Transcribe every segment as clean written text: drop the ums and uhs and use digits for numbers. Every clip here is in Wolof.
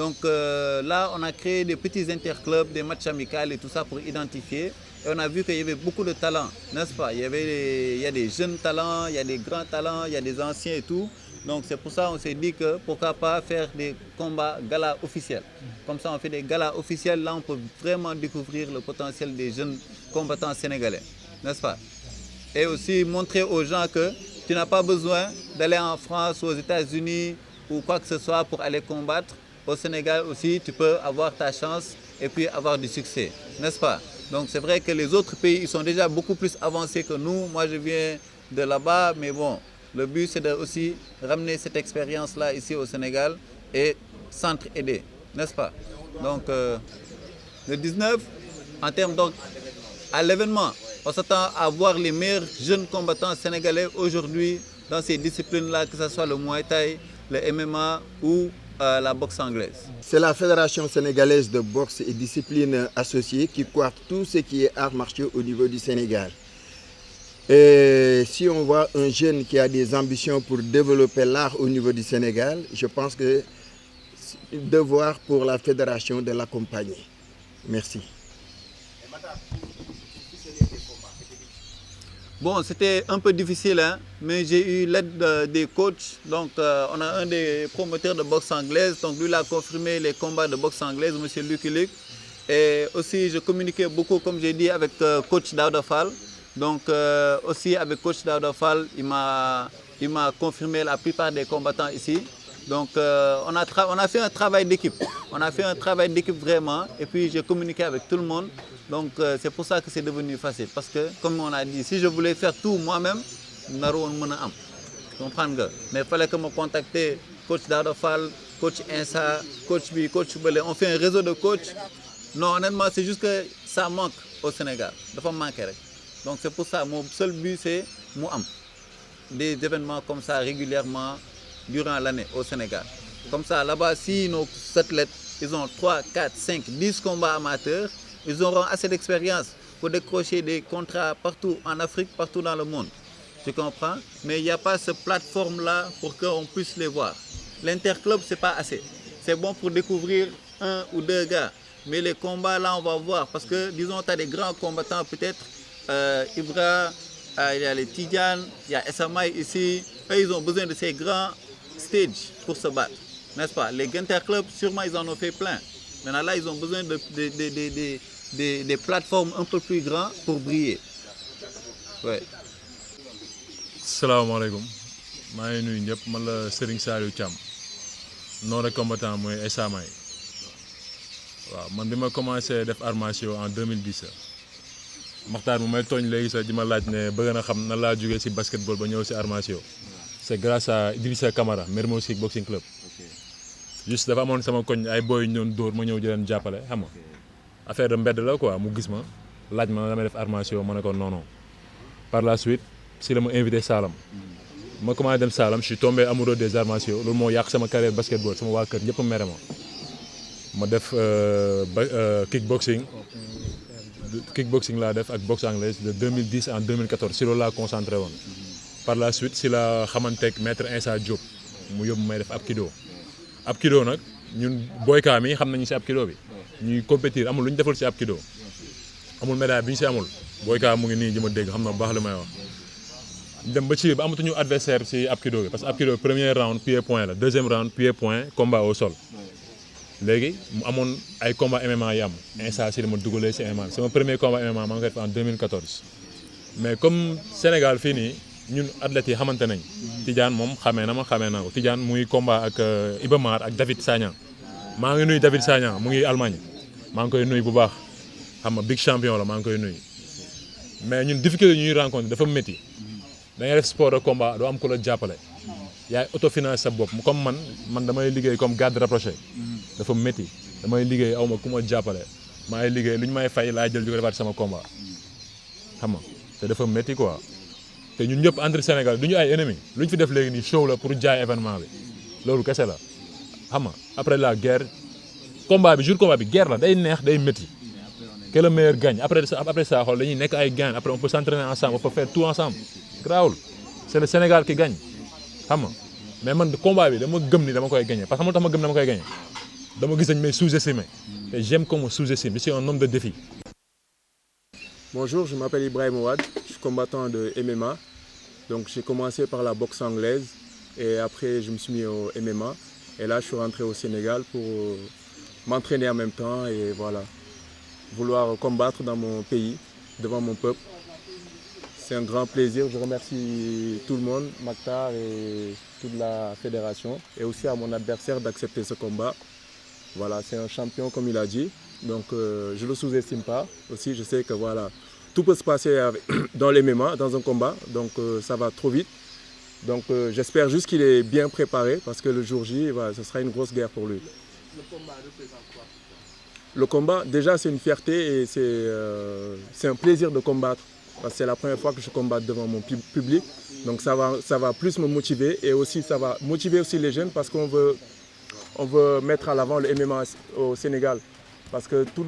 Donc là, on a créé des petits interclubs, des matchs amicaux et tout ça pour identifier. Et on a vu qu'il y avait beaucoup de talents, n'est-ce pas? Il y a des jeunes talents, il y a des grands talents, il y a des anciens et tout. Donc c'est pour ça qu'on s'est dit que pourquoi pas faire des combats galas officiels. Comme ça, on fait des galas officiels. Là, on peut vraiment découvrir le potentiel des jeunes combattants sénégalais, n'est-ce pas? Et aussi montrer aux gens que tu n'as pas besoin d'aller en France ou aux États-Unis ou quoi que ce soit pour aller combattre. Au Sénégal aussi, tu peux avoir ta chance et puis avoir du succès, n'est-ce pas? Donc c'est vrai que les autres pays, ils sont déjà beaucoup plus avancés que nous. Moi, je viens de là-bas, mais bon, le but, c'est de aussi ramener cette expérience-là ici au Sénégal et s'entraider, n'est-ce pas? Donc, le 19, en termes donc, à l'événement, on s'attend à voir les meilleurs jeunes combattants sénégalais aujourd'hui dans ces disciplines-là, que ce soit le Muay Thai, le MMA ou la boxe anglaise. C'est la Fédération sénégalaise de boxe et disciplines associées qui coiffe tout ce qui est arts martiaux au niveau du Sénégal. Et si on voit un jeune qui a des ambitions pour développer l'art au niveau du Sénégal, je pense que c'est un devoir pour la fédération de l'accompagner. Merci. Bon, c'était un peu difficile, hein, mais j'ai eu l'aide des coachs. Donc, on a un des promoteurs de boxe anglaise. Donc, lui, il a confirmé les combats de boxe anglaise, M. Lucky Luke. Et aussi, je communiquais beaucoup, comme j'ai dit, avec coach Daouda Fall. Donc, aussi avec coach Daouda Fall, il m'a confirmé la plupart des combattants ici. Donc, on a fait un travail d'équipe. On a fait un travail d'équipe vraiment. Et puis, j'ai communiqué avec tout le monde. Donc, c'est pour ça que c'est devenu facile. Parce que, comme on a dit, si je voulais faire tout moi-même, je ne pouvais pas. Comprendre. Mais il fallait que je contacte coach Daouda Fall, coach Insa, coach B, coach Belé. On fait un réseau de coachs. Non, honnêtement, c'est juste que ça manque au Sénégal. Il faut manquer. Donc, c'est pour ça, mon seul but, c'est des événements comme ça régulièrement durant l'année au Sénégal. Comme ça, là-bas, si nos athlètes, ils ont 3, 4, 5, 10 combats amateurs, ils auront assez d'expérience pour décrocher des contrats partout en Afrique, partout dans le monde. Tu comprends? Mais il n'y a pas cette plateforme-là pour qu'on puisse les voir. L'interclub, ce n'est pas assez. C'est bon pour découvrir un ou deux gars. Mais les combats, là, on va voir. Parce que, disons, tu as des grands combattants, peut-être, Ibra, il y a les Tidjane, il y a Essamay ici. Eux, ils ont besoin de ces grands stages pour se battre. N'est-ce pas? Les interclubs, sûrement, ils en ont fait plein. Maintenant, là, ils ont besoin des plateformes un peu plus grandes pour briller. Ouais. Salam alaikum. Je suis Serigne Saliou Thiam. Non de combattant moi Essamay. Je suis commencé à faire armation en 2010. Makhtar mu may togn légui sax dima laaj né bëgg na xam na la joggé ci basketball ba ñëw ci armation. C'est grâce à Idrissa Camara, Mermoz Boxing Club. Juste dafa amone sama koñ ay boy ñoon door ma ñëw di len jappalé xam nga. Affaire de mbedd la quoi, mu gis ma laaj ma dama def armation ma ne ko non non. Par la suite, si la ma invité Salam. Ma commencé dem Salam, je suis tombé amoureux des armations. Loolu mo yak sama carrière basketball, sama wa kër ñëpp méré ma. Ma def kickboxing laa def ak boxe anglaise de 2010 en 2014 si loolu laa concentré woon. Par la suite si la xamanteeg maître Insa Diop mu yóbbu may def apkido. Apkido nag ñun boykaa mi xam nañu si apkido bi ñuy compétir amul lu ñu deful si apkido amul médaille bi ñu si amul boykaa mu ngi nii ji ma dégg xam na bu baax li may wax. dem ba ci ba amatuñu adversaire si apkido bi parce que apkido premier round pied-point la deuxième round pied-point combat au sol. Léegi mu amoon ay combat MMA yi am Insa si dama dugalee si MMA sama premier combat MMA maa ngi koy def en 2014 mais comme Sénégal fii nii ñun athlètes yi xamante nañ Tidiane moom xamee na ko Tidiane mu ngi combat ak Iba Mar ak David Sagna maa ngi nuyu David Sagna mu ngi Allemagne maa ngi koy nuyu bu baax xam nga big champion la maa ngi koy nuyu mais ñun difficulté ñuy rencontre dafa métti da ngay def sport de combat doo am ku la jàppale yaay autofinance sa bopp comme man damay liggéey comme garde rapproché dafa métti damay liggéey awma ku ma jàppale maay liggéey lu ñu may fay laa jël di ko defaat sama combat xam nga te dafa métti quoi te ñun ñëpp entre Sénégal du ñu ay ennemis lu ñu fi def léegi nii show la pour jaay événement bi loolu kese la xam nga après la guerre jour combat bi guerre la day neex day métti que le meilleur gagne après ça xool dañuy nekk ay gagne après on peut s'entraîner ensemble on peut faire tout ensemble grawul c'est le Sénégal qui gagne xam nga mais man combat bi dama gëm ni dama koy gagner parce que moo tax ma gëm dama koy gagner dama gis dañ may sous-estimer et j'aime qu'on me sous-estime. Je suis un homme de défi. Bonjour, je m'appelle Ibrahim Ouad, je suis combattant de MMA. Donc j'ai commencé par la boxe anglaise et après je me suis mis au MMA. Et là je suis rentré au Sénégal pour m'entraîner en même temps et voilà, vouloir combattre dans mon pays, devant mon peuple. C'est un grand plaisir, je remercie tout le monde, Maktar et toute la fédération et aussi à mon adversaire d'accepter ce combat. Voilà, c'est un champion comme il a dit. Donc je ne le sous-estime pas. Aussi, je sais que voilà, tout peut se passer dans les MMA, dans un combat. Donc ça va trop vite. Donc j'espère juste qu'il est bien préparé parce que le jour J, voilà, ce sera une grosse guerre pour lui. Le combat représente quoi pour toi? Le combat, déjà, c'est une fierté et c'est un plaisir de combattre. Parce que c'est la première fois que je combatte devant mon public. Donc ça va plus me motiver et aussi ça va motiver aussi les jeunes parce qu'on veut mettre à l'avant le MMA au Sénégal. Parce que tous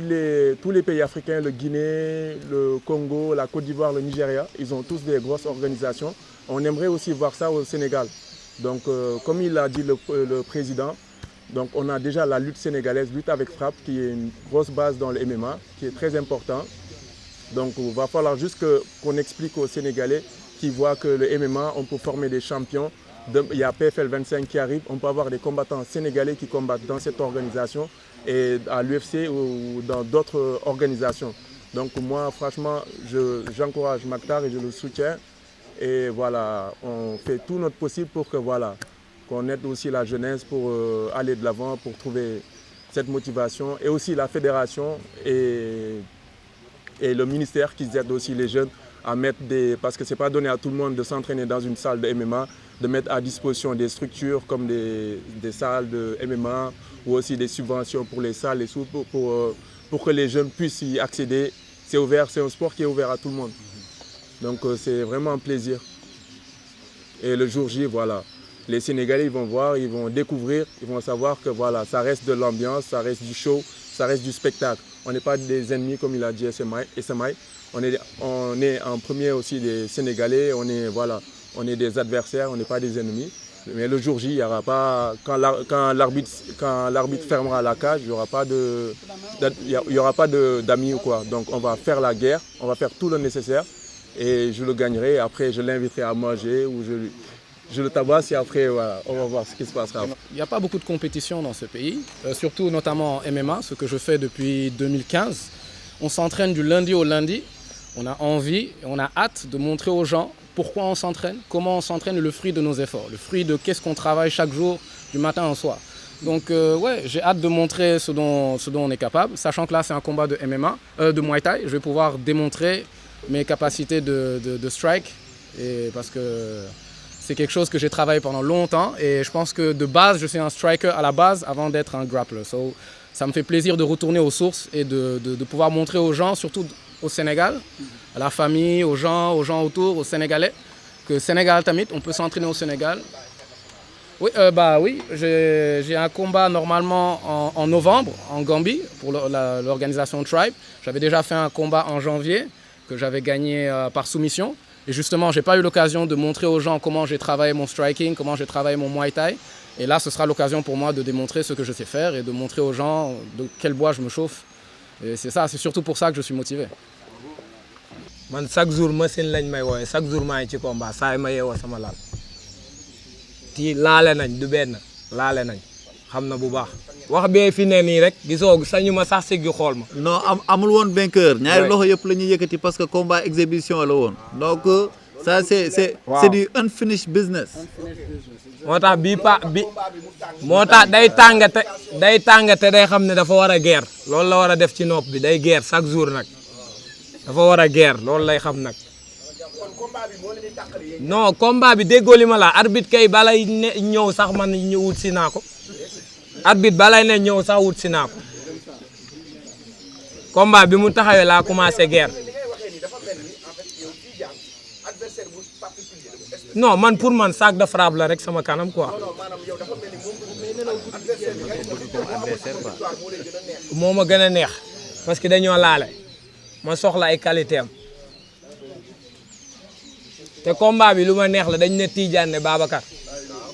les pays africains, le Guinée, le Congo, la Côte d'Ivoire, le Nigeria, ils ont tous des grosses organisations. On aimerait aussi voir ça au Sénégal. Donc comme il a dit le président, donc on a déjà la lutte sénégalaise, lutte avec frappe, qui est une grosse base dans le MMA, qui est très important. Donc il va falloir juste qu'on explique aux Sénégalais qui voient que le MMA, on peut former des champions. Il y a PFL 25 qui arrive, on peut avoir des combattants sénégalais qui combattent dans cette organisation et à l'UFC ou dans d'autres organisations. Donc moi, franchement, j'encourage Maktar et je le soutiens. Et voilà, on fait tout notre possible pour que voilà, qu'on aide aussi la jeunesse pour aller de l'avant, pour trouver cette motivation. Et aussi la fédération et le ministère qui aide aussi les jeunes à mettre parce que ce n'est pas donné à tout le monde de s'entraîner dans une salle de MMA, de mettre à disposition des structures comme des salles de MMA ou aussi des subventions pour les salles et tout, pour que les jeunes puissent y accéder. C'est ouvert, c'est un sport qui est ouvert à tout le monde. Donc c'est vraiment un plaisir. Et le jour J, voilà, les Sénégalais ils vont voir, ils vont découvrir, ils vont savoir que voilà, ça reste de l'ambiance, ça reste du show, ça reste du spectacle. On n'est pas des ennemis comme il a dit SMI. On est en premier aussi des Sénégalais, on est des adversaires, on n'est pas des ennemis. Mais le jour J, il y aura pas, quand l'arbitre fermera la cage, il n'y aura pas d'amis ou quoi. Donc on va faire la guerre, on va faire tout le nécessaire et je le gagnerai. Après, je l'inviterai à manger ou je le tabasse et après, voilà, on va voir ce qui se passera. Il n'y a pas beaucoup de compétition dans ce pays, surtout notamment en MMA, ce que je fais depuis 2015. On s'entraîne du lundi au lundi. On a envie, on a hâte de montrer aux gens pourquoi on s'entraîne, comment on s'entraîne, le fruit de nos efforts, le fruit de qu'est-ce qu'on travaille chaque jour, du matin au soir. Donc ouais, j'ai hâte de montrer ce dont on est capable, sachant que là c'est un combat de MMA, de Muay Thai. Je vais pouvoir démontrer mes capacités de strike, et parce que c'est quelque chose que j'ai travaillé pendant longtemps et je pense que de base, je suis un striker à la base avant d'être un grappler. So, ça me fait plaisir de retourner aux sources et de pouvoir montrer aux gens, surtout au Sénégal, à la famille, aux gens autour, aux Sénégalais, que Sénégal Tamit, on peut s'entraîner au Sénégal. Oui, oui, j'ai un combat normalement en novembre en Gambie pour l'organisation Tribe. J'avais déjà fait un combat en janvier que j'avais gagné par soumission. Et justement, je n'ai pas eu l'occasion de montrer aux gens comment j'ai travaillé mon striking, comment j'ai travaillé mon Muay Thai. Et là, ce sera l'occasion pour moi de démontrer ce que je sais faire et de montrer aux gens de quel bois je me chauffe. Et c'est ça, c'est surtout pour ça que je suis motivé. Man chaque jour machine lañ may wooye chaque jour maa ngi ci combat saa yi ma yeewoo sama laal ti laale nañ du benn laale nañ xam na bu baax wax bee fi ne nii rek gisoo sañu ma sax siggi xool ma. Non amul woon vainqueur ñaari loxo yëpp la ñuy yëkkati parce que combat exhibition la woon donc ça c'est du unfinished business. moo tax moo tax day tàngate day xam ne dafa war a guerre loolu la war a def ci nopp bi day guerre chaque jour nag dafa war a guerre loolu lay xam nag. non combat bi déggoo li ma la arbitre kay balay ñëw sax man ñu wut si naa ko arbitre balay ne ñëw sax wut si naa ko combat bi mu taxawee laa commencé guerre. non man pour man sac de frappe la rek sama kanam quoi. moo ma gën a neex parce que dañoo laale ma soxla ay qualité am te combat bi lu ma neex la dañ ne Tidiane ne Babacar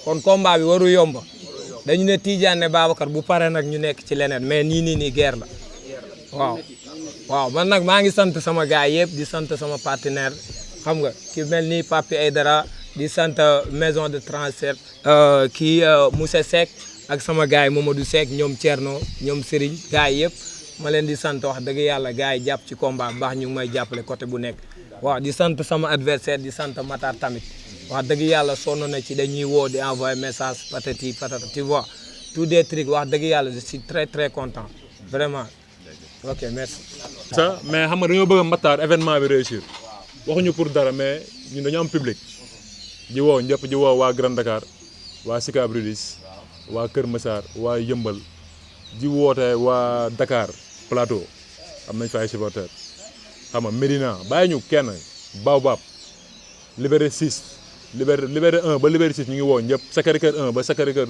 kon combat bi waru yomb dañu ne Tidiane ne Babacar bu paree nag ñu nekk ci leneen mais nii guerre la waaw man nag maa ngi sant sama gars yëpp di sant sama partenaire xam nga ki mel ni Papi Aydara di sant maison de transfert kii Moussa Seck ak sama gars yi Mamadou Seck ñoom Thierno ñoom Serigne gars yëpp ma leen di sant wax dëgg yàlla gars yi jàpp ci combat baax ñu ngi may jàppale côté bu nekk waaw di sant sama adversaire di sant Matar tamit wax dëgg yàlla sonn na ci dañuy woo di envoyer message patati patata tu vois tous des trucs wax dëgg yàlla je suis très content vraiment ok merci. ça mais xam nga dañoo bëgg a Matar événement bi réussir waxuñu pour dara mais ñun dañu am public di woo ñëpp di woo waa Grand Dakar waa Sicap Rydis waa Kër Massar waa Yëmbal di woote waa Dakar Plateau am nañ fa ay supporters xam nga Médina bàyyi ñu kenn Baobab Liberté 6 Liberté 1 ba Liberté 6 ñu ngi woo ñëpp Sacré-Cœur 1 ba Sacré-Cœur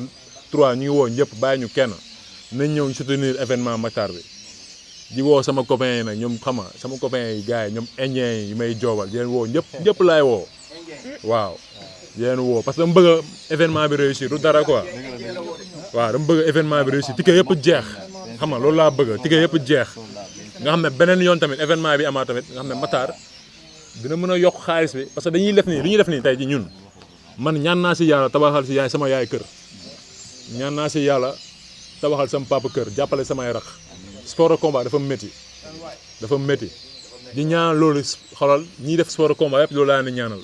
3 ñu ngi woo ñëpp bàyyi ñu kenn nañ ñëw ñu soutenir événement Matar bi di woo sama copain yi nag ñoom xam nga sama copain yi gars yi ñoom indien yi may joobal di leen woo ñëpp laay woo waaw di leen woo parce que dama bëgg événement bi réussir du dara quoi waaw dama bëgg événement bi réussir ticket yëpp jeex xam nga loolu laa bëgg ticket yëpp jeex nga xam ne beneen yoon tamit événement bi amaat tamit nga xam ne Matar dina mën a yokk xaalis bi parce que dañuy def nii li ñuy def nii tey ji ñun man ñaan naa si yàlla tabaxal si yaay sama yaay kër ñaan naa si yàlla tabaxal sama papa kër jàppale samay rax sport de combat dafa métti di ñaan loolu xoolal ñiy def sport de combat yëpp loolu laa leen di ñaanal